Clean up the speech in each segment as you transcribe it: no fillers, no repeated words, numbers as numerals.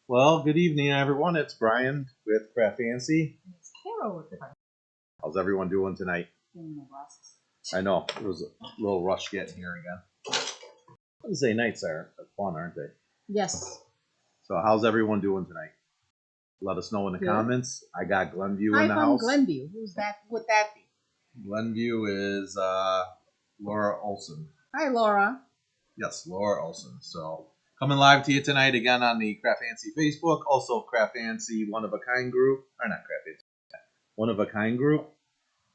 Well, good evening, everyone. It's Brian with CraftFancy. It's Carol with the How's everyone doing tonight? getting my glasses. I know it was a little rush getting here again. Wednesday nights are fun, aren't they? Yes. So, how's everyone doing tonight? Let us know in the Good. comments. I got Glenview Hi in the from house. Glenview. Who's that? Would that be? Glenview is Laura Olson. Hi, Laura. Yes, Laura Olson. So, coming live to you tonight again on the CraftFancy Facebook, also CraftFancy One of a Kind group, or not CraftFancy, One of a Kind group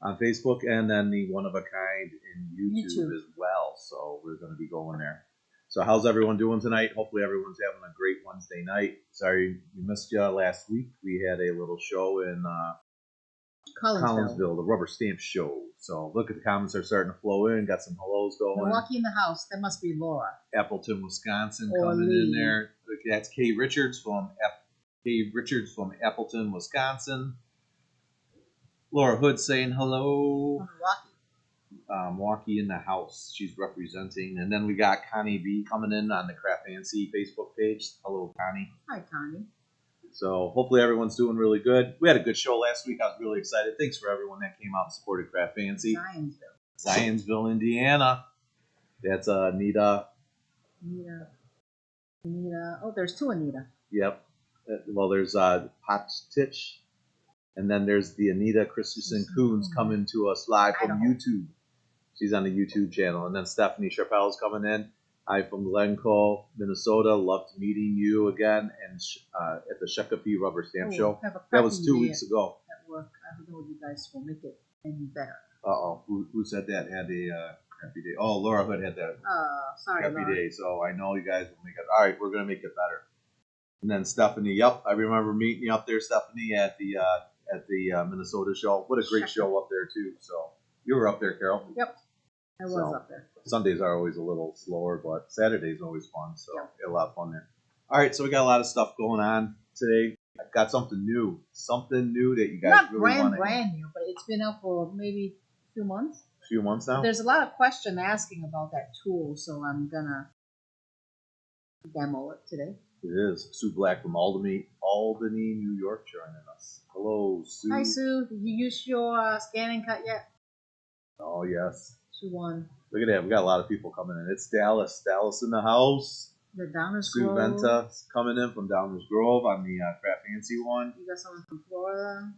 on Facebook, and then the One of a Kind in YouTube as well. So we're going to be going there. So how's everyone doing tonight? Hopefully everyone's having a great Wednesday night. Sorry we missed you last week. We had a little show in Collinsville, the Rubber Stamp Show. So look at the comments are starting to flow in. Got some hellos going. Milwaukee in the house. That must be Laura. Appleton, Wisconsin, Or coming Lee. in there. Look, that's Kay Richards from Appleton, Wisconsin. Laura Hood saying hello. Milwaukee. Milwaukee in the house. She's representing. And then we got Connie B coming in on the CraftFancy Facebook page. Hello, Connie. Hi, Connie. So hopefully everyone's doing really good. We had a good show last week. I was really excited. Thanks for everyone that came out and supported CraftFancy. Zionsville, Indiana. That's Anita. Anita. Oh, there's two Anita. Yep. Well, there's Potstitch. And then there's the Anita Christensen Coons coming to us live from YouTube. She's on the YouTube channel. And then Stephanie Sharpell's coming in. Hi from Glencoe, Minnesota. Loved meeting you again and at the Shakopee Rubber Stamp Show. That was 2 weeks ago. At work. I don't know if you guys will make it any better. Uh-oh. Who said that had a crappy day? Oh, Laura Hood had that sorry, crappy Laura. day. So I know you guys will make it. All right, we're going to make it better. And then Stephanie, yep, I remember meeting you up there, Stephanie, at the Minnesota show. What a great show up there, too. So you were up there, Carol. Yep, I was up there. Sundays are always a little slower, but Saturday's always fun. So we had a lot of fun there. All right, so we got a lot of stuff going on today. I've got something new that you guys Not really want to Not brand new, but it's been up for maybe a few months. A few months now? There's a lot of question asking about that tool, so I'm going to demo it today. It is. Sue Black from Albany, New York, joining us. Hello, Sue. Hi, Sue. Did you use your scan and cut yet? Oh, yes. She won. Look at that. We got a lot of people coming in. It's Dallas. Dallas in the house. The Downers Sue Grove. Venta coming in from Downers Grove on the CraftFancy one. You got someone from Florida.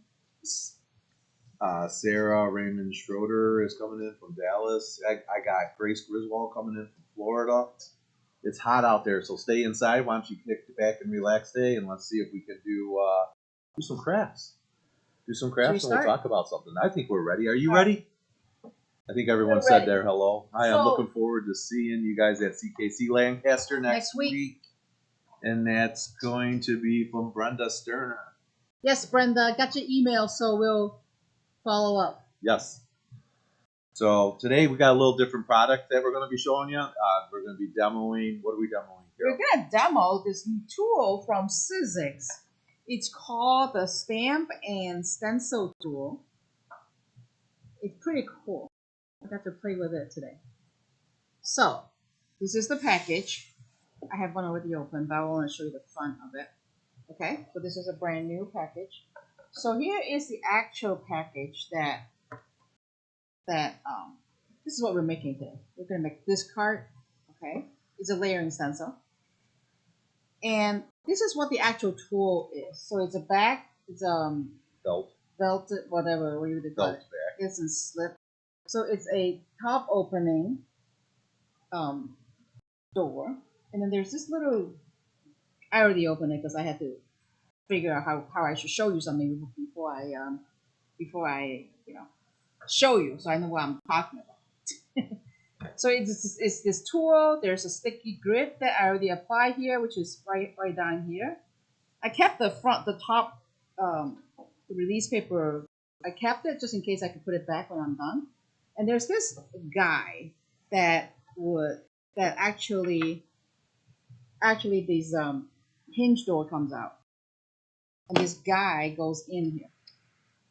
Sarah Raymond Schroeder is coming in from Dallas. I got Grace Griswold coming in from Florida. It's hot out there, so stay inside. Why don't you kick back and relax today, and let's see if we can do some crafts. Do some crafts, and we'll talk about something. I think we're ready. Are you ready? I think everyone said their hello. Hi, I'm looking forward to seeing you guys at CKC Lancaster next week. And that's going to be from Brenda Sterner. Yes, Brenda, got your email, so we'll follow up. Yes. So today we got a little different product that we're going to be showing you. We're going to be demoing. What are we demoing here? We're going to demo this new tool from Sizzix. It's called the Stamp and Stencil tool. It's pretty cool. I got to play with it today. So, this is the package. I have one already open, but I want to show you the front of it. Okay, so this is a brand new package. So here is the actual package that this is what we're making today. We're going to make this card. Okay, it's a layering stencil. And this is what the actual tool is. So it's a back, it's belted, whatever you would call it. It's a slip. So it's a top opening door, and then there's this little. I already opened it because I had to figure out how I should show you something before I show you, so I know what I'm talking about. So it's this tool. There's a sticky grit that I already applied here, which is right down here. I kept the top, the release paper. I kept it just in case I could put it back when I'm done. And there's this guy that actually this hinge door comes out, and this guy goes in here.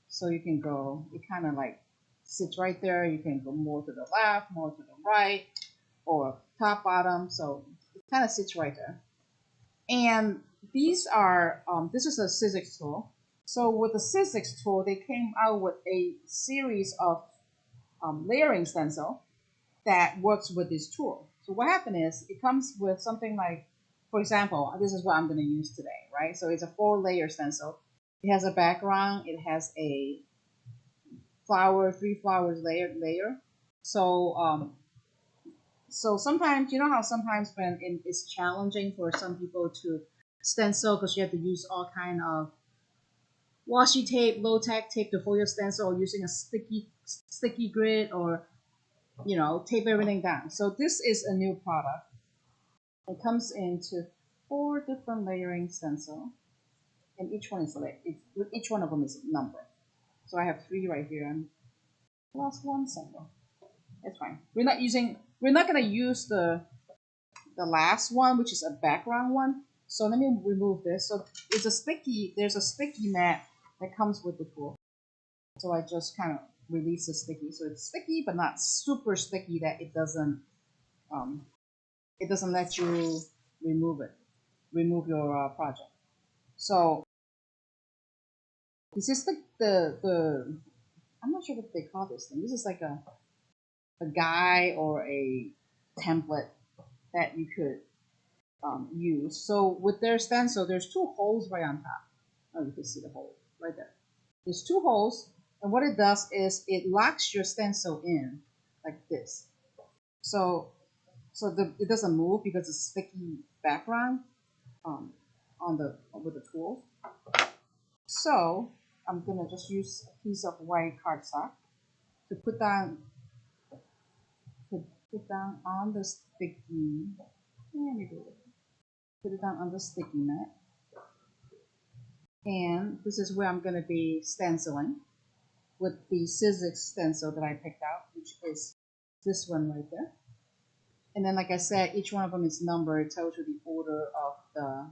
So you can go. It kind of like sits right there. You can go more to the left, more to the right, or top bottom. So it kind of sits right there. And these are this is a Sizzix tool. So with the Sizzix tool, they came out with a series of layering stencil that works with this tool. So what happened is it comes with something like, for example, this is what I'm going to use today, right? So it's a 4-layer stencil. It has a background. It has a flower, 3 flowers layer. So so sometimes you know how sometimes when it's challenging for some people to stencil because you have to use all kind of washi tape, low tack tape to hold your stencil, or using a sticky grid, or tape everything down. So this is a new product. It comes into 4 different layering stencil, and each one is each one of them is a number. So I have 3 right here, and lost 1 somewhere. It's fine. We're not gonna use the last one, which is a background one. So let me remove this. So there's a sticky mat that comes with the tool. So I just kind of release the sticky. So it's sticky, but not super sticky that it doesn't let you remove your project. So this is the I'm not sure what they call this thing. This is like a guide or a template that you could use. So with their stencil, there's 2 holes right on top. Oh, you can see the hole right there. There's 2 holes, and what it does is it locks your stencil in like this. So it doesn't move because it's sticky background with the tool. So I'm gonna just use a piece of white cardstock to put down on the sticky. Let me do it. Put it down on the sticky mat. And this is where I'm going to be stenciling with the Sizzix stencil that I picked out, which is this one right there. And then, like I said, each one of them is numbered. It tells you the order of the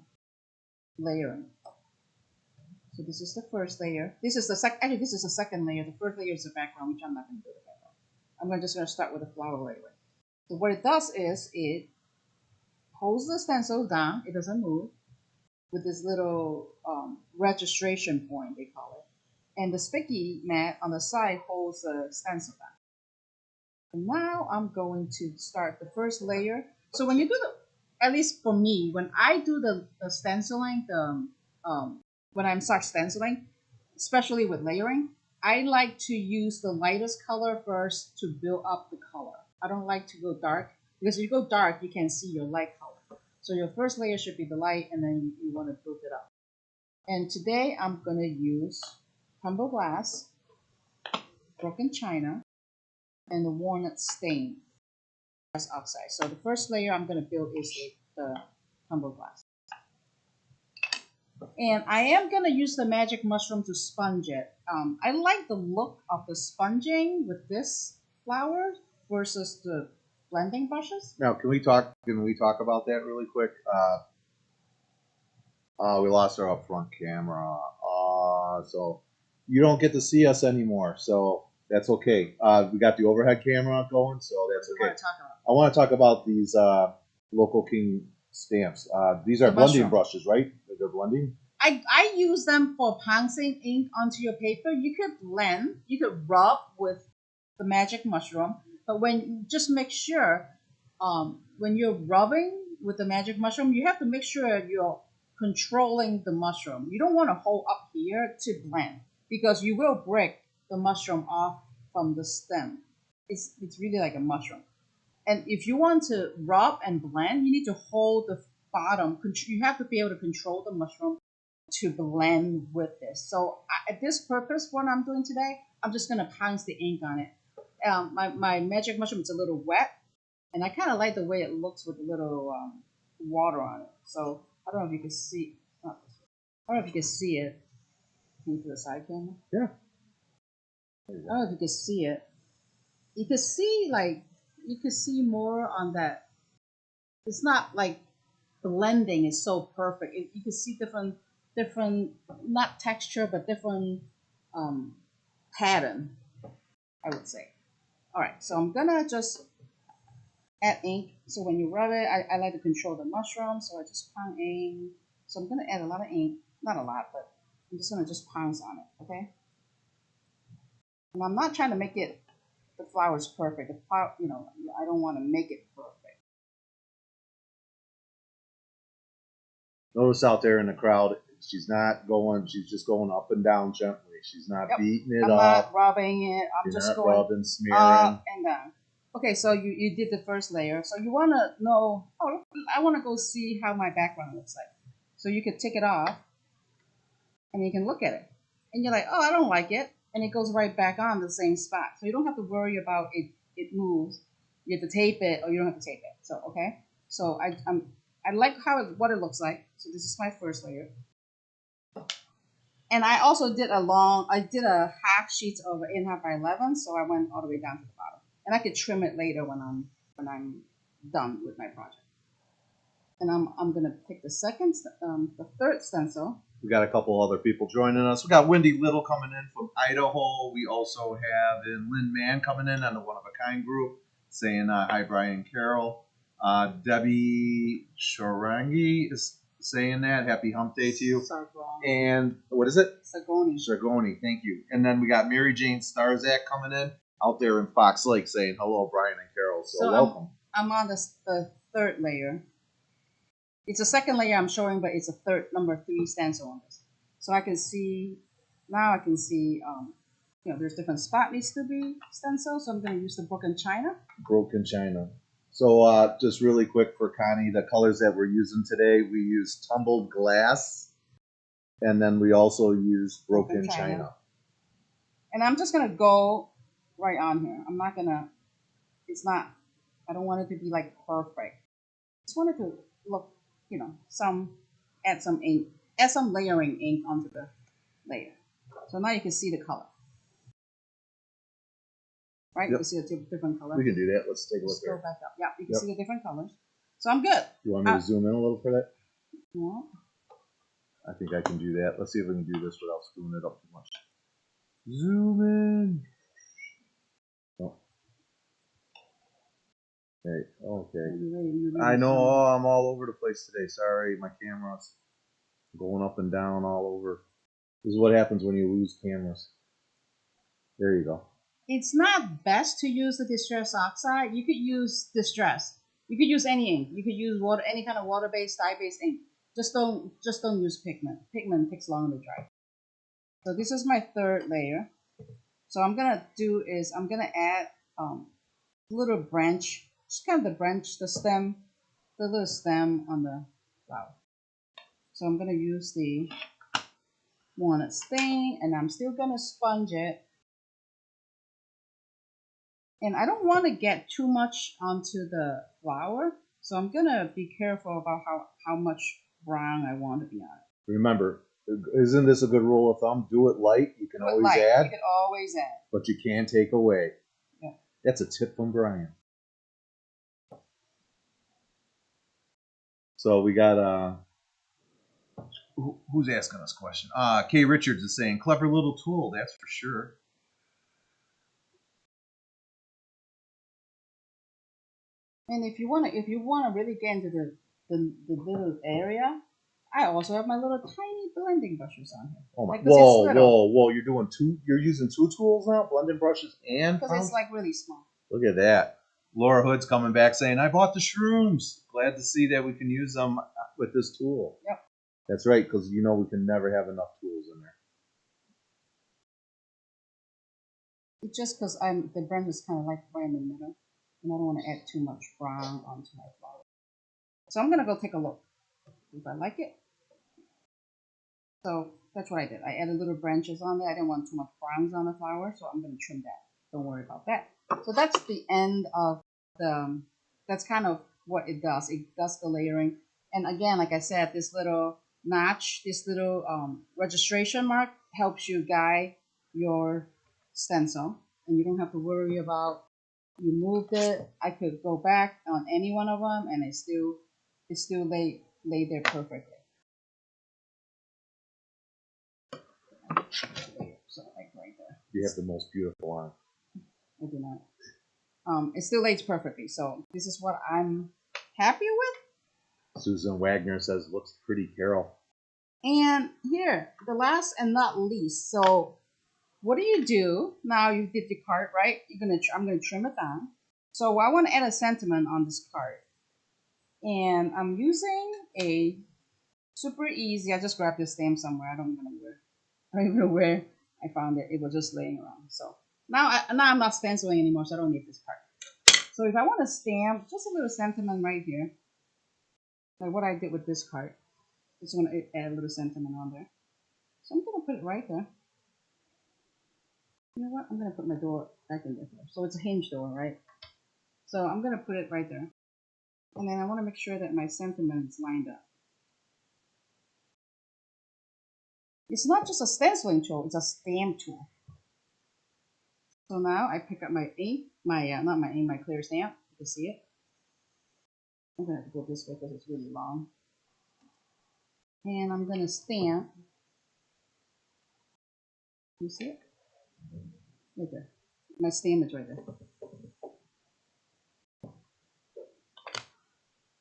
layering. So this is the first layer. This is the actually this is the second layer. The first layer is the background, which I'm not going to do the background. I'm just going to start with the flower layer. So what it does is it holds the stencil down. It doesn't move with this little registration point, they call it. And the sticky mat on the side holds the stencil down. And now I'm going to start the first layer. So when you do at least for me, when I do the stenciling, when I start stenciling, especially with layering, I like to use the lightest color first to build up the color. I don't like to go dark because if you go dark, you can see your light color. So your first layer should be the light, and then you want to build it up. And today I'm going to use tumbled glass, broken china, and the walnut stain oxide. So the first layer I'm going to build is the tumbled glass. And I am going to use the magic mushroom to sponge it. I like the look of the sponging with this flower versus the blending brushes. Now, can we talk about that really quick? We lost our upfront camera, so you don't get to see us anymore. So that's okay. We got the overhead camera going, so that's okay. I want to talk about these local king stamps. These are blending brushes, right? They're blending. I use them for pouncing ink onto your paper. You could blend, you could rub with the magic mushroom, but just make sure when you're rubbing with the magic mushroom, you have to make sure you're controlling the mushroom. You don't want to hold up here to blend because you will break the mushroom off from the stem. It's really like a mushroom. And if you want to rub and blend, you need to hold the bottom. You have to be able to control the mushroom to blend with this. So at this purpose, what I'm doing today, I'm just going to pounce the ink on it. My magic mushroom is a little wet, and I kind of like the way it looks with a little water on it. So I don't know if you can see. I don't know if you can see it. Can you do the side camera? Yeah. I don't know if you can see it. You can see more on that. It's not like blending is so perfect. You can see different not texture but different pattern, I would say. All right, so I'm gonna just add ink. So when you rub it, I like to control the mushroom, so I just pound ink So I'm gonna add a lot of ink, not a lot, but I'm just gonna just pounce on it, okay? And I'm not trying to make it the flower's perfect. The flower, you know, I don't want to make it perfect. Notice out there in the crowd, she's not going. She's just going up and down gently. She's not beating it I'm up. not rubbing it. I'm You're just not going rubbing, smearing. up and down. Okay, so you did the first layer. So you want to know, oh, I want to go see how my background looks like. So you could take it off and you can look at it. And you're like, oh, I don't like it. And it goes right back on the same spot. So you don't have to worry about it moves. You have to tape it or you don't have to tape it. So, okay. So I like what it looks like. So this is my first layer. And I also did I did a half sheet of 8.5 by 11, so I went all the way down to the bottom. And I could trim it later when I'm done with my project. And I'm gonna pick the third stencil. We got a couple other people joining us. We got Wendy Little coming in from Idaho. We also have Lynn Mann coming in on the One of a Kind group, saying hi, Brian and Carol. Debbie Sharangi is saying that. Happy Hump Day to you. Sargoni. And what is it? Sargoni. Sargoni, thank you. And then we got Mary Jane Starzak coming in out there in Fox Lake saying hello, Brian and Carol. So welcome. I'm on the third layer. It's a second layer I'm showing, but it's a number 3 stencil on this. So I can see, you know, there's different spot needs to be stencil. So I'm going to use the Broken China. Broken China. So just really quick for Connie, the colors that we're using today, we use tumbled glass, and then we also use broken China. And I'm just going to go right on here. I'm not going to, I don't want it to be like perfect. I just want it to look, you know, add some ink, add some layering ink onto the layer. So now you can see the color. Right? Yep. You can see the different colors. We can do that. Let's take a look there. there. Go back up. Yeah, you can see the different colors. So I'm good. You want me to zoom in a little for that? Yeah. I think I can do that. Let's see if we can do this without screwing it up too much. Zoom in. Oh. Okay. Okay. I know. Oh, I'm all over the place today. Sorry, my camera's going up and down all over. This is what happens when you lose cameras. There you go. It's not best to use the Distress Oxide. You could use Distress. You could use any ink. You could use any kind of water-based, dye-based ink. Just don't use pigment. Pigment takes longer to dry. So this is my third layer. So I'm gonna do is I'm gonna add a little branch, just kind of the branch, the little stem on the flower. So I'm gonna use the walnut stain, and I'm still gonna sponge it. And I don't want to get too much onto the flower, so I'm gonna be careful about how much brown I want to be on it. Remember, isn't this a good rule of thumb? Do it light. You can always add. You can always add. But you can take away. Yeah. That's a tip from Brian. So we got who's asking us a question? Kay Richards is saying, clever little tool, that's for sure. And if you wanna really get into the little area, I also have my little tiny blending brushes on here. Oh my! Whoa! You're using 2 tools now, blending brushes and because it's like really small. Look at that. Laura Hood's coming back saying, I bought the shrooms. Glad to see that we can use them with this tool. Yep. That's right, because you know we can never have enough tools in there. It's just because the branch is kind of like right in the middle, and I don't want to add too much brown onto my flower. So I'm gonna go take a look if I like it. So that's what I did. I added little branches on there. I didn't want too much browns on the flower, so I'm gonna trim that. Don't worry about that. So that's the end of that's kind of what it does. It does the layering. And again, like I said, this little notch, this little registration mark helps you guide your stencil. And you don't have to worry about, you moved it. I could go back on any one of them and it still lay there perfectly. So like right there. You have the most beautiful one. I do not. It still lays perfectly. So this is what I'm happy with. Susan Wagner says, looks pretty, Carol. And here, the last and not least. So what do? Now you did the card, right? I'm gonna trim it down. So I want to add a sentiment on this card. And I'm using a super easy. I just grabbed this stamp somewhere. I don't even know where I found it. It was just laying around. So now I'm not stenciling anymore, so I don't need this part. So if I want to stamp just a little sentiment right here, like what I did with this card, just want to add a little sentiment on there. So I'm gonna put it right there. You know what? I'm gonna put my door back in there. So it's a hinge door, right? So I'm gonna put it right there. And then I want to make sure that my sentiment is lined up. It's not just a stenciling tool, it's a stamp tool. So now I pick up my ink, not my ink, my clear stamp. You can see it. I'm going to go this way because it's really long. And I'm going to stamp. You see it? Right there. My stamp is right there.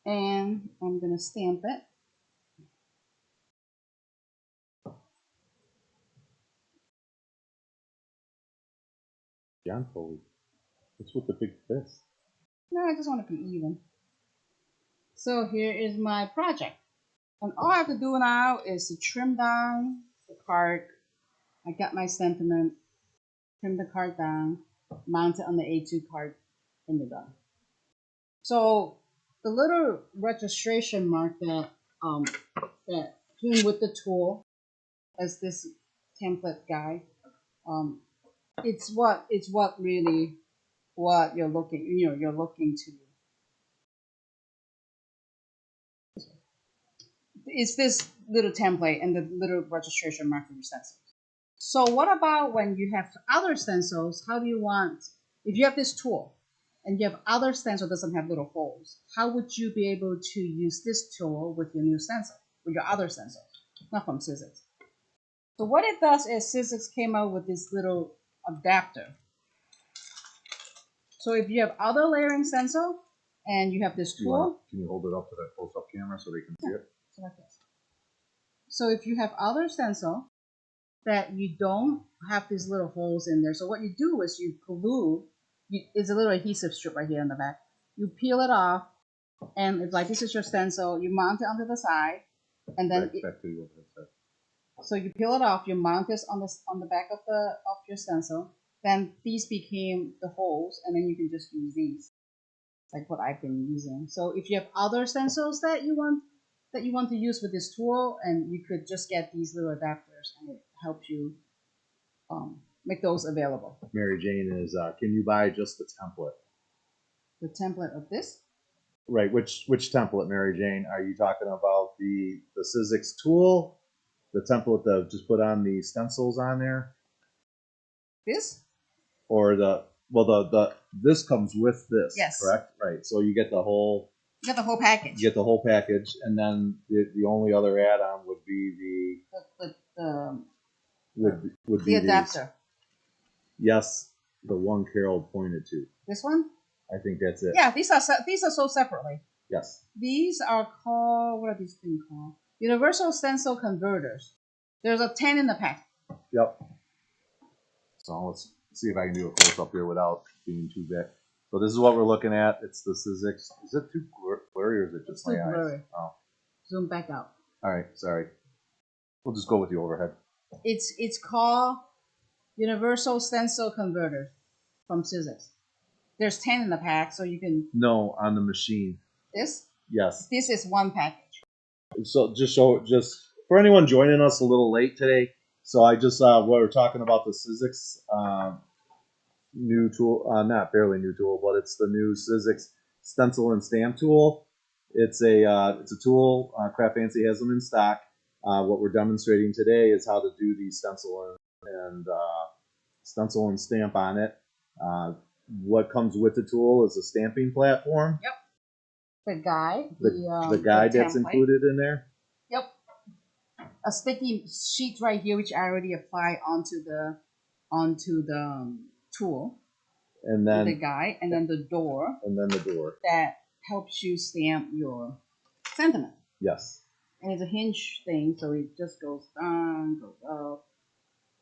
And I'm going to stamp it. John Foley. What's with the big fist? No, I just want to be even. So here is my project. And all I have to do now is to trim down the card. I got my sentiment, trim the card down, mount it on the A2 card, and you're done. So the little registration mark that came with the tool as this template guide, it's what really what you're looking to. It's this little template and the little registration mark for your stencils. So what about when you have other stencils? How do you want, if you have this tool and you have other stencil that doesn't have little holes, how would you be able to use this tool with your new stencil, with your other stencil, not from Sizzix? So what it does is Sizzix came out with this little adapter. So if you have other layering stencil and you have this tool. Can you hold it up to that close-up camera so they can see it? So like this. So if you have other stencil that you don't have these little holes in there, so what you do is you glue, it's a little adhesive strip right here on the back. You peel it off, and it's like this is your stencil. You mount it onto the side, and then back to you. So you peel it off. You mount this on the back of your stencil. Then these became the holes, and then you can just use these, like what I've been using. So if you have other stencils that you want to use with this tool, and you could just get these little adapters, and it helps you make those available. Mary Jane is, can you buy just the template? The template of this? Right. Which template, Mary Jane? Are you talking about the Sizzix tool, the template that just put on the stencils on there? This? Or this comes with this, yes. Correct? Right. So you get the whole. You get the whole package. You get the whole package, and then the only other add-on would be the adapter. Yes, the one Carol pointed to. This one? I think that's it. Yeah, these are sold separately. Yes. These are called, what are these things called? Universal Stencil Converters. There's a 10 in the pack. Yep. So let's see if I can do a close-up here without being too big. So this is what we're looking at. It's the Sizzix. Is it too blurry or is it just my eyes? Blurry. Oh. Zoom back out. All right, sorry. We'll just go with the overhead. It's called Universal Stencil Converter from Sizzix. There's 10 in the pack, so you can. No, on the machine. This? Yes. This is one package. So just for anyone joining us a little late today. So I just we're talking about the Sizzix new tool, not fairly new tool, but it's the new Sizzix stencil and stamp tool. It's a tool. CraftFancy has them in stock. What we're demonstrating today is how to do the stencil and stamp on it. What comes with the tool is a stamping platform. Yep. The guide. The guide that's included in there. Yep. A sticky sheet right here, which I already apply onto the tool. And then the guide, and then the door. And then the door. That helps you stamp your sentiment. Yes. And it's a hinge thing, so it just goes down, goes up.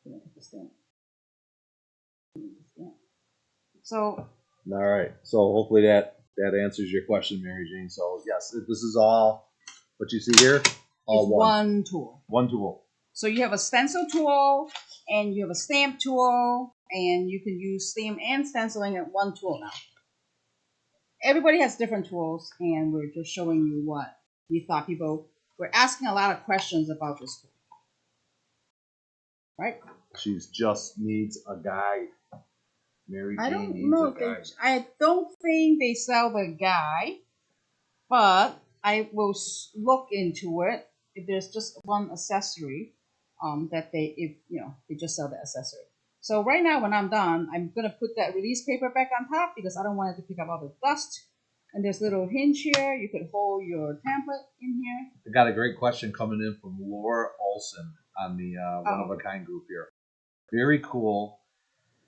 The stamp. So. All right. So hopefully that answers your question, Mary Jane. So yes, this is all what you see here. All one tool. One tool. So you have a stencil tool, and you have a stamp tool, and you can use stamp and stenciling at one tool now. Everybody has different tools, and we're just showing you what we thought people were asking a lot of questions about this tool. Right? She just needs a guide. Mary Jane I don't needs know a guide. I don't think they sell the guide, but I will look into it. If there's just one accessory, that they just sell the accessory. So right now, when I'm done, I'm gonna put that release paper back on top because I don't want it to pick up all the dust. And there's a little hinge here. You could hold your template in here. I got a great question coming in from Laura Olson on the One of a Kind group here. Very cool.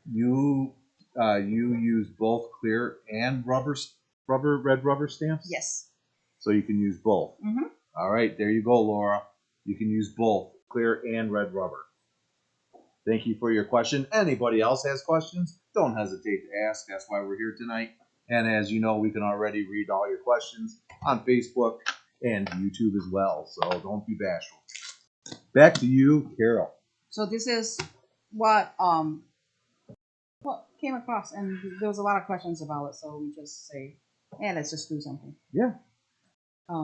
You use both clear and red rubber stamps? Yes. So you can use both. Mm-hmm. All right, there you go, Laura. You can use both clear and red rubber. Thank you for your question. Anybody else has questions? Don't hesitate to ask. That's why we're here tonight. And as you know, we can already read all your questions on Facebook and YouTube as well. So don't be bashful. Back to you, Carol. So this is what came across, and there was a lot of questions about it. So we just say, yeah, let's just do something. Yeah. I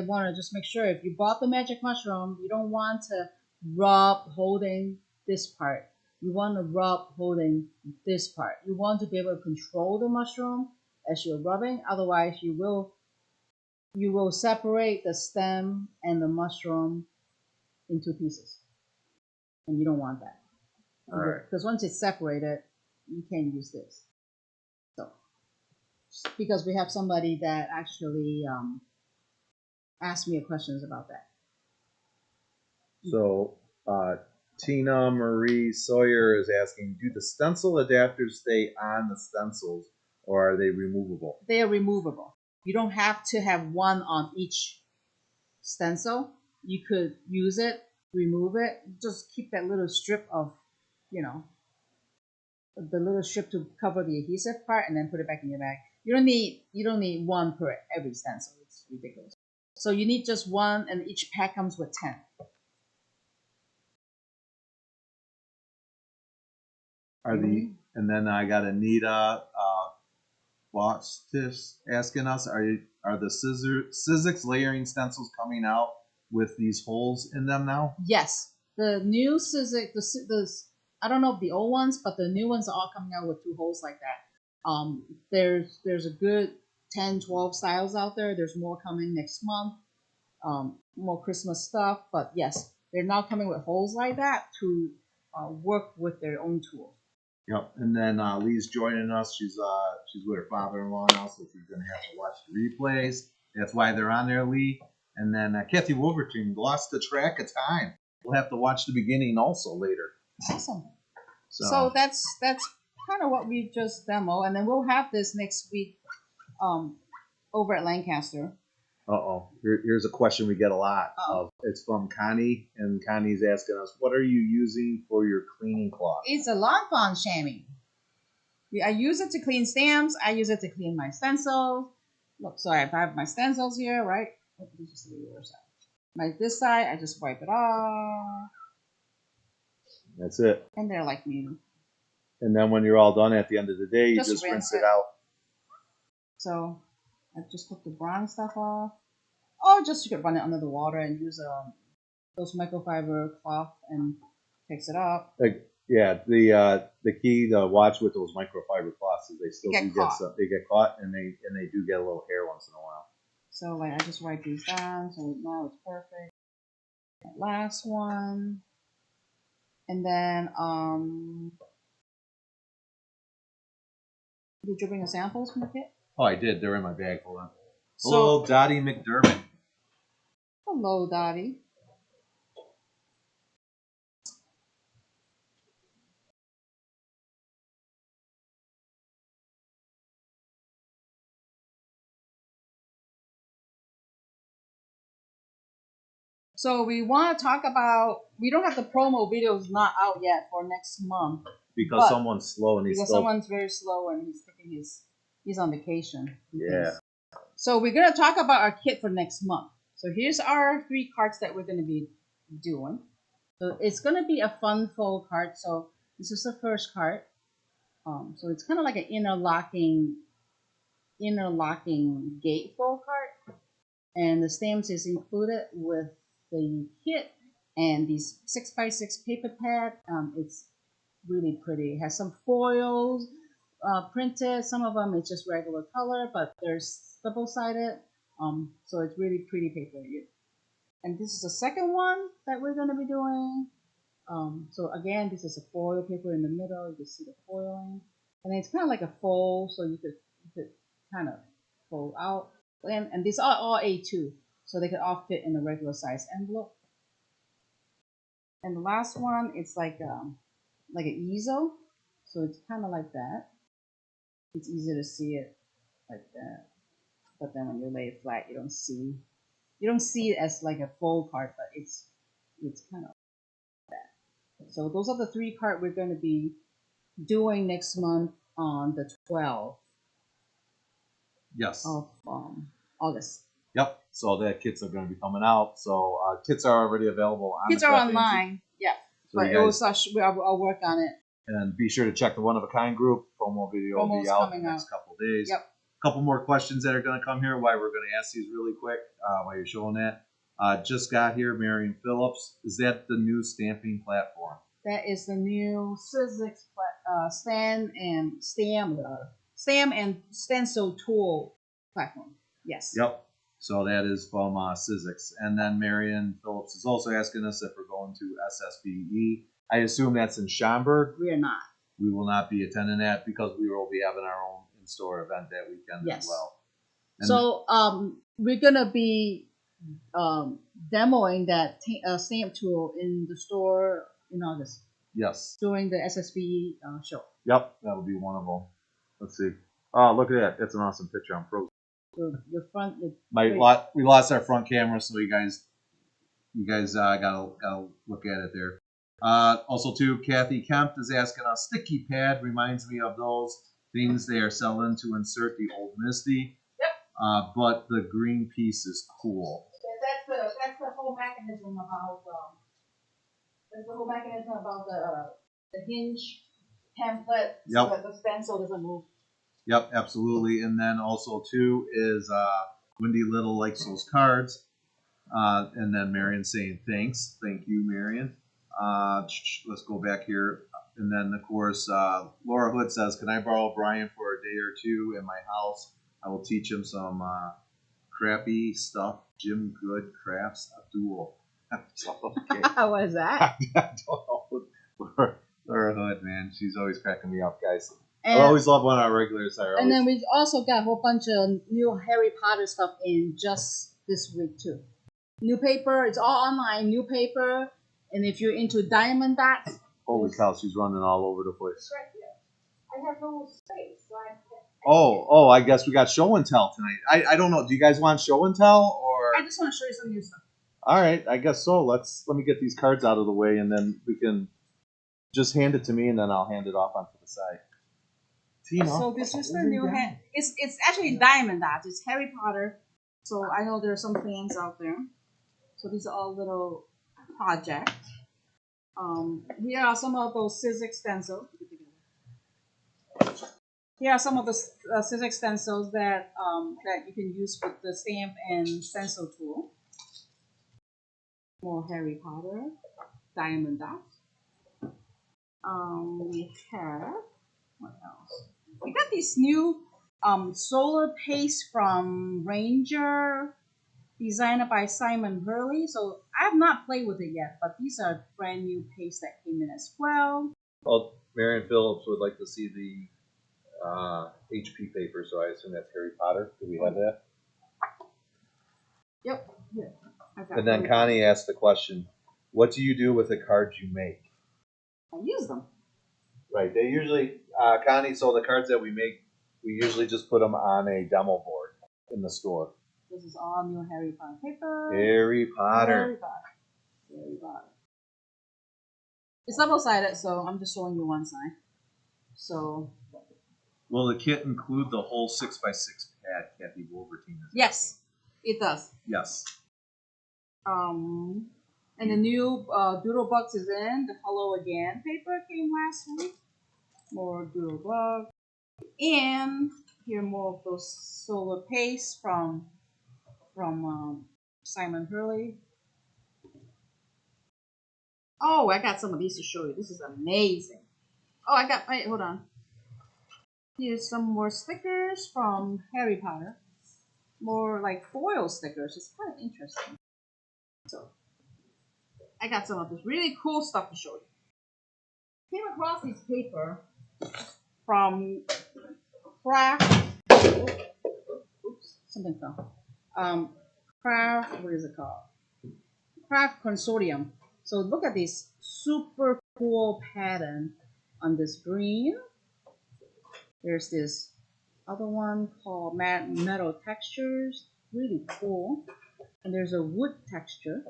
want to just make sure if you bought the magic mushroom, you don't want to rub holding this part. You want to rub holding this part. You want to be able to control the mushroom as you're rubbing. Otherwise, you will separate the stem and the mushroom into pieces, and you don't want that. All right. Because once it's separated, you can't use this. So, because we have somebody that actually asked me questions about that. So, Tina Marie Sawyer is asking, do the stencil adapters stay on the stencils or are they removable? They are removable. You don't have to have one on each stencil. You could use it, remove it, just keep that little strip of, the little strip to cover the adhesive part, and then put it back in your bag. You don't need one per every stencil. It's ridiculous. So you need just one, and each pack comes with 10. And then I got Anita Bostis asking us, are the Sizzix layering stencils coming out with these holes in them now? Yes, the new Sizzix, I don't know if the old ones, but the new ones are all coming out with 2 holes like that. There's a good 10, 12 styles out there. There's more coming next month. More Christmas stuff, but yes, they're now coming with holes like that to work with their own tools. Yep. And then Lee's joining us. She's with her father-in-law now, so she's gonna have to watch the replays. That's why they're on there, Lee. And then Kathy Wolverton lost the track of time. We'll have to watch the beginning also later. Awesome. So that's kind of what we just demoed, and then we'll have this next week over at Lancaster. Here's a question we get a lot of. It's from Connie, and Connie's asking us, what are you using for your cleaning cloth? It's a Lawn Fawn chamois. I use it to clean stamps. I use it to clean my stencils. Look, so I have my stencils here, right? Just the other side. This side, I just wipe it off. That's it. And they're like new. And then when you're all done at the end of the day, you just rinse it out. So I just took the brown stuff off. Or just you could run it under the water and use those microfiber cloth and fix it up. Yeah, the key to watch with those microfiber cloths is they still get caught and they do get a little hair once in a while. So I just wipe these down, so now it's perfect. That last one. And then did you bring the samples from the kit? Oh, I did. They're in my bag. Hold on. Hello, Dottie McDermott. Hello, Dottie. So we want to talk about. We don't have the promo videos not out yet for next month because someone's slow and someone's very slow and he's on vacation. Yeah. So we're gonna talk about our kit for next month. So here's our 3 cards that we're gonna be doing. So it's gonna be a fun fold card. So this is the first card. So it's kind of like an interlocking gatefold card, and the stamps is included with the kit and these 6x6 paper pad. It's really pretty. It has some foils printed. Some of them it's just regular color, but there's double-sided. So it's really pretty paper. And this is the second one that we're going to be doing. So again, this is a foil paper in the middle. You can see the foiling, and it's kind of like a fold, so you could kind of fold out. And these are all A2, so they could all fit in a regular size envelope. And the last one, it's like an easel, so it's kind of like that. It's easy to see it like that, but then when you lay it flat, you don't see it as like a fold card, but it's kind of that. So those are the 3 cards we're going to be doing next month on the 12th. Yes. Of August. Yep. So the kits are going to be coming out. So kits are already available on Kits the are CraftFancy. online. Yeah. So but I'll work on it. And be sure to check the One of a Kind group. Promo video will be out in the next couple of days. Yep. A couple more questions that are going to come here. Why we're going to ask these really quick while you're showing that. Just got here, Marion Phillips. Is that the new stamping platform? That is the new Sizzix stamp and stencil tool platform. Yes. Yep. So that is from Sizzix. And then Marion Phillips is also asking us if we're going to SSBE. I assume that's in Schaumburg. We are not. We will not be attending that because we will be having our own in-store event that weekend as well. And so we're going to be demoing that stamp tool in the store in August. Yes. During the SSBE show. Yep, that'll be one of them. Let's see. Oh, look at that. That's an awesome picture. I'm frozen. Your front. We lost our front camera, so you guys gotta look at it there. Also, too, Kathy Kemp is asking us. Sticky pad reminds me of those things they are selling to insert the old Misty. Yep. But the green piece is cool. Yeah, that's the whole mechanism about. There's the whole mechanism about the hinge template, so that the stencil doesn't move. Yep, absolutely. And then also too is Wendy Little likes those cards, and then Marion saying thanks, thank you, Marion. Let's go back here, and then of course Laura Hood says, "Can I borrow Brian for a day or two in my house? I will teach him some crappy stuff. Jim Good crafts a duel." Okay. What is that? I don't know. Laura Hood, man, she's always cracking me up, guys. I always love when our regulars are. And then we also got a whole bunch of new Harry Potter stuff in just this week too. New paper, it's all online. New paper, and if you're into diamond dots. Holy cow, she's running all over the place. Right here. I have no space, so Oh, I guess we got show and tell tonight. I don't know. Do you guys want show and tell or? I just want to show you some new stuff. All right, I guess so. Let me get these cards out of the way, and then we can just hand it to me, and then I'll hand it off onto the side. Tina, so this is the new hand. It's actually diamond dots. It's Harry Potter. So I know there are some fans out there. So these are all little projects. Here are some of those Sizzix stencils. Here are some of the Sizzix stencils that you can use with the stamp and stencil tool. More Harry Potter, diamond dots. We have, what else? We got these new solar paste from Ranger, designed by Simon Hurley. So I have not played with it yet, but these are brand new paste that came in as well. Well, Marion Phillips would like to see the HP paper, so I assume that's Harry Potter. Do we have that? Yep. Yeah. And then Connie asked the question, what do you do with the cards you make? I use them. Right. They usually, Connie, so the cards that we make, we usually just put them on a demo board in the store. This is all new Harry Potter paper. Harry Potter. Harry Potter. It's double-sided, so I'm just showing you one side. So Will the kit include the whole 6x6 pad, Kathy Wolvertine? yes, it does. Yes. And the new doodle box is in. The Hello Again paper came last week. More doodle box. And here more of those solar paste from Simon Hurley. Oh, I got some of these to show you. This is amazing. Oh, wait, hold on. Here's some more stickers from Harry Potter. More like foil stickers. It's kind of interesting. So, I got some of this really cool stuff to show you. Came across this paper from Craft. Oops, something fell. Craft. What is it called? Craft Consortium. So look at this super cool pattern on this green. There's this other one called metal textures, really cool. And there's a wood texture.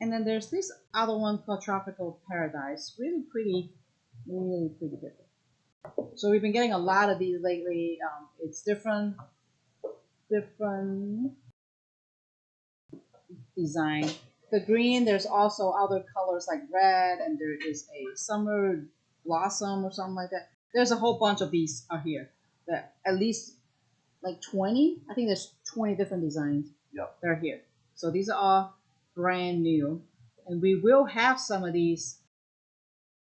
And then there's this other one called Tropical Paradise, really pretty paper. So we've been getting a lot of these lately. It's different design. The green, there's also other colors like red, and there is a summer blossom or something like that. There's a whole bunch of these are here. That at least like 20. I think there's 20 different designs. Yep. They're here. So these are all brand new, and we will have some of these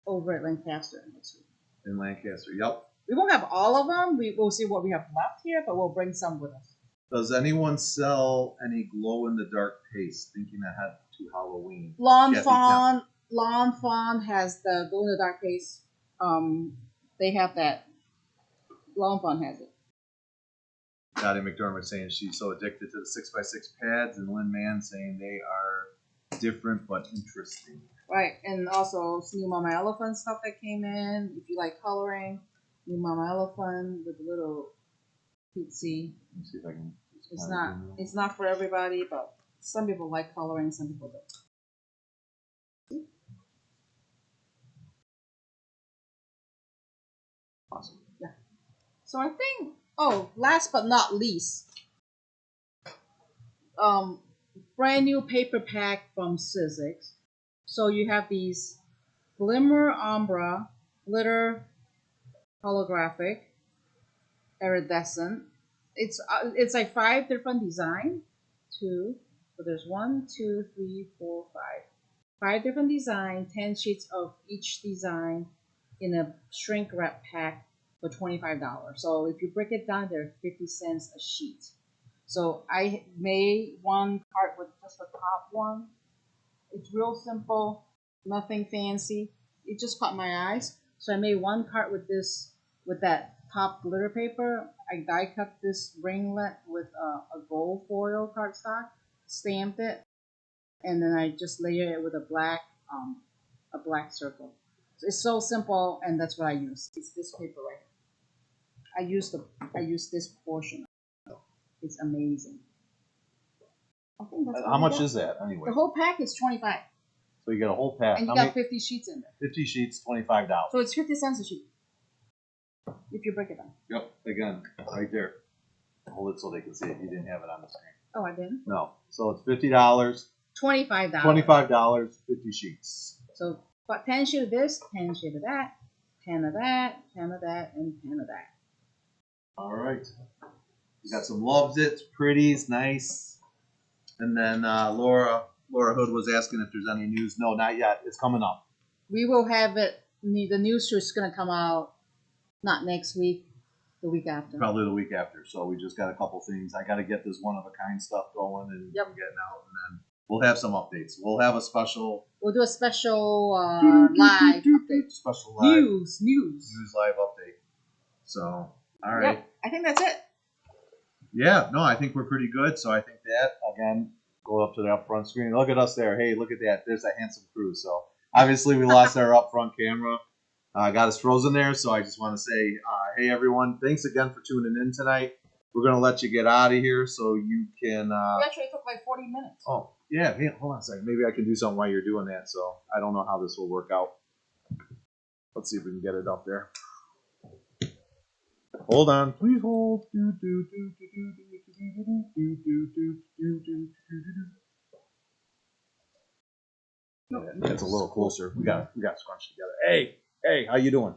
over at Lancaster next week. In Lancaster, yep. We won't have all of them. We'll see what we have left here, but we'll bring some with us. Does anyone sell any glow-in-the-dark paste? Thinking ahead to Halloween. Lawn Fawn has the glow-in-the-dark paste. They have that. Lawn Fawn has it. Dottie McDermott saying she's so addicted to the 6x6 pads, and Lynn Mann saying they are different but interesting. Right, and also New Mama Elephant stuff that came in. If you like coloring, New Mama Elephant with a little cutesy. Let's see if I can. It's not for everybody, but some people like coloring, some people don't. Awesome. Yeah. So I think. Oh, last but not least, brand new paper pack from Sizzix. So you have these Glimmer Umbra glitter holographic iridescent. It's like 5 different designs. So there's 1, 2, 3, 4, 5. 5 different designs, 10 sheets of each design in a shrink wrap pack for $25. So if you break it down, they're 50 cents a sheet. So I made one card with just the top one. It's real simple, nothing fancy. It just caught my eyes. So I made one card with that top glitter paper. I die cut this ringlet with a gold foil cardstock, stamped it, and then I just layer it with a black circle. So it's so simple, and that's what I use. It's this paper right here. I use this portion. It's amazing. I think that's How much is that anyway? The whole pack is $25. So you get a whole pack. And you got 50 sheets in there. 50 sheets, $25. So it's 50 cents a sheet. If you break it down. Yep, again, right there. Hold it so they can see it. You didn't have it on the screen. Oh, I didn't? No. So it's $50. $25. $25, 50 sheets. So 10 sheets of this, 10 sheets of that, 10 of that, 10 of that, and 10 of that. All right. You got some loves it, pretties, nice. And then Laura Hood was asking if there's any news. No, not yet. It's coming up. We will have it. The news is going to come out not next week, the week after. Probably the week after. So we just got a couple things. I got to get this one-of-a-kind stuff going and getting out. And then we'll have some updates. We'll have a special. We'll do a special live update. Special live. News live update. So, all right. Yep, I think that's it. Yeah, no, I think we're pretty good. So I think that, again, go up to the up front screen. Look at us there. Hey, look at that. There's a handsome crew. So obviously we lost our up front camera. Got us frozen there. So I just want to say, hey, everyone, thanks again for tuning in tonight. We're going to let you get out of here so you can. We actually took like 40 minutes. Oh, Yeah, hey, hold on a second. Maybe I can do something while you're doing that. So I don't know how this will work out. Let's see if we can get it up there. Hold on, please hold. It's a little closer. We got scrunched together. Hey, how you doing?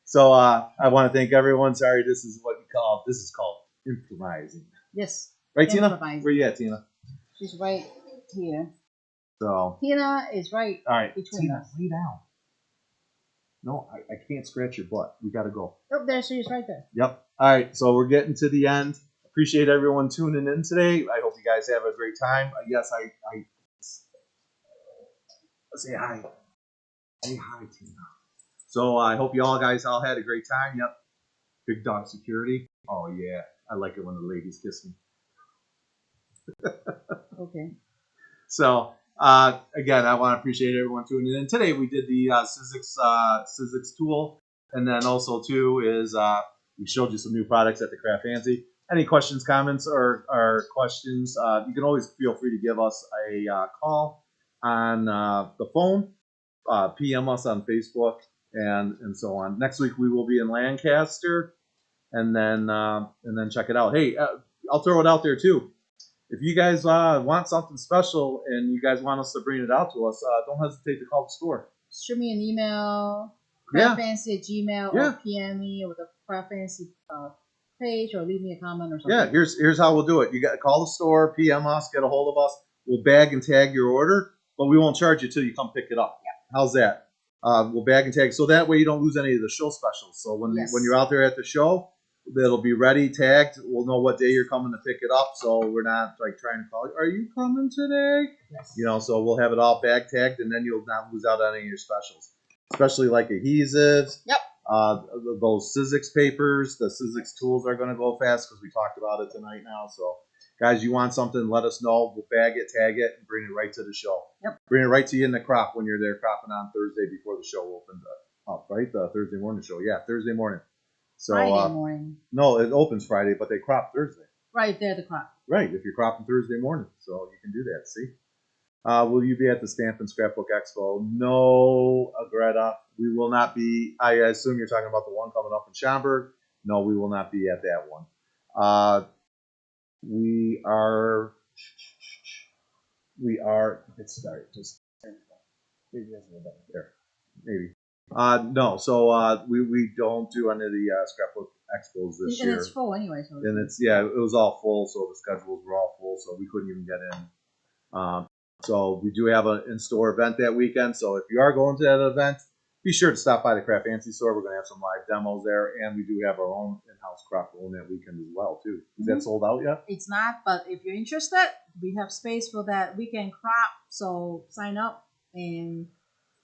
So I want to thank everyone. Sorry, this is called improvising. Yes. Right, Tina? Improvising. Where you at, Tina? She's right here. So Tina is right. all right, between Tina, us. lay down. No, I can't scratch your butt. We gotta go. Oh, there she is, right there. Yep. All right, so we're getting to the end. Appreciate everyone tuning in today. I hope you guys have a great time. Yes, I say hi. Say hi, Tina. So I hope you all guys all had a great time. Yep. Big dog security. Oh yeah, I like it when the ladies kiss me. Okay. So again, I want to appreciate everyone tuning in. Today we did the Sizzix tool, and then also too is we showed you some new products at the CraftFancy. Any questions, comments, or questions, you can always feel free to give us a call on the phone, PM us on Facebook, and so on. Next week we will be in Lancaster, and then check it out. Hey, I'll throw it out there too. If you guys want something special and you guys want us to bring it out to us, don't hesitate to call the store. Shoot me an email, Yeah. craftfancy@gmail, Yeah. or PM me with a CraftFancy page, or leave me a comment or something. Yeah, here's how we'll do it. You got to call the store, PM us, get a hold of us. We'll bag and tag your order, but we won't charge you till you come pick it up. Yeah. How's that? We'll bag and tag, so that way you don't lose any of the show specials. So when you're out there at the show, it'll be ready, tagged. We'll know what day you're coming to pick it up, so we're not like trying to call you. Are you coming today? Yes. You know, so we'll have it all bag tagged, and then you'll not lose out on any of your specials, especially like adhesives. Yep. Those Sizzix papers, the Sizzix tools are going to go fast because we talked about it tonight now. So, guys, you want something, let us know. We'll bag it, tag it, and bring it right to the show. Yep. Bring it right to you in the crop when you're there cropping on Thursday before the show opens up, right? The Thursday morning show. Yeah, Thursday morning. So, Friday morning. No, it opens Friday, but they crop Thursday. Right there, the crop. Right, if you're cropping Thursday morning. So you can do that, see? Will you be at the Stamp and Scrapbook Expo? No, Greta. We will not be. I assume you're talking about the one coming up in Schaumburg. No, we will not be at that one. We are. It's sorry, just maybe there. Maybe. No, so we don't do any of the scrapbook expos this year. And it's full anyway. So and it was all full, so the schedules were all full, so we couldn't even get in. So we do have an in-store event that weekend. So if you are going to that event, be sure to stop by the CraftFancy store. We're going to have some live demos there, and we do have our own in-house crop rolling that weekend as well too. Is that sold out yet? It's not, but if you're interested, we have space for that weekend crop. So sign up, and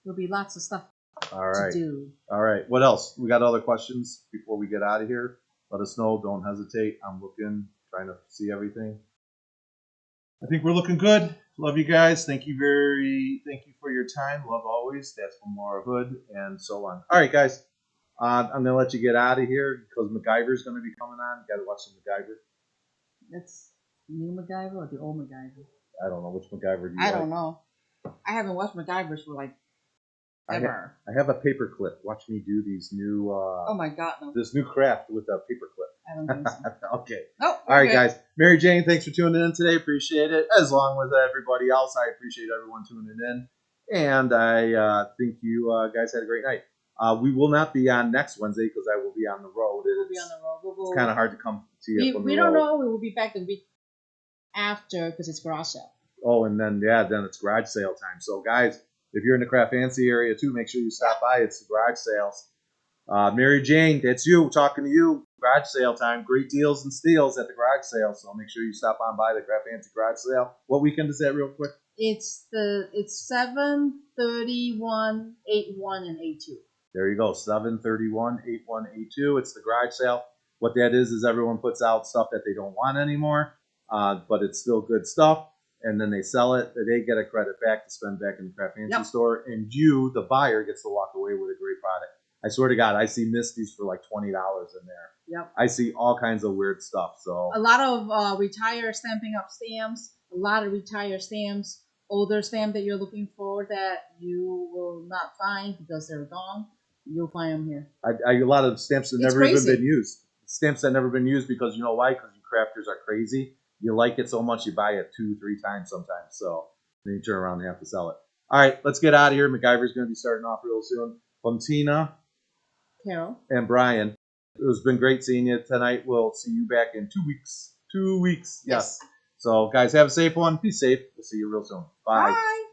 there'll be lots of stuff to do. All right. What else? We got other questions before we get out of here? Let us know. Don't hesitate. I'm looking, trying to see everything. I think we're looking good. Love you guys. Thank you for your time. Love always. That's from Laura Hood and so on. All right, guys. I'm going to let you get out of here because MacGyver's going to be coming on. You got to watch some MacGyver. That's new MacGyver or the old MacGyver? I don't know. Which MacGyver do you I like? don't know. I haven't watched MacGyvers for like ever. I have a paper clip. Watch me do these new. Oh my God, no. This new craft with a paper clip. I don't think so. Okay. Nope. All right, guys. Mary Jane, thanks for tuning in today. Appreciate it. As long with everybody else, I appreciate everyone tuning in. And I think you guys had a great night. We will not be on next Wednesday because I will be on the road. We'll be on the road. It's kind of hard to come to you from the road. We don't know. We will be back the week after because it's garage sale. Oh, and then it's garage sale time. So, guys, if you're in the CraftFancy area too, make sure you stop by. It's the garage sales. Mary Jane, that's you talking to you. Garage sale time. Great deals and steals at the garage sale. So make sure you stop on by the CraftFancy garage sale. What weekend is that, real quick? It's 7/31, 8/1, and 8/2. There you go. 7/31, 8/1, 8/2. It's the garage sale. What that is everyone puts out stuff that they don't want anymore, but it's still good stuff. And then they sell it. They get a credit back to spend back in the CraftFancy store. And you, the buyer, gets to walk away with a great product. I swear to God, I see Misty's for like $20 in there. Yep. I see all kinds of weird stuff. So a lot of retired Stampin' Up! Stamps a lot of retired stamps, older stamp that you're looking for that you will not find because they're gone. You'll find them here. A lot of stamps that It's never even crazy. been used. Stamps that never been used because you know why? Because you crafters are crazy. You like it so much you buy it 2-3 times sometimes. So then you turn around and have to sell it. All right, let's get out of here. MacGyver's going to be starting off real soon. From Tina Carol. and Brian, it's been great seeing you tonight. We'll see you back in 2 weeks. 2 weeks. Yes. So guys, have a safe one. Be safe. We'll see you real soon. Bye. Bye.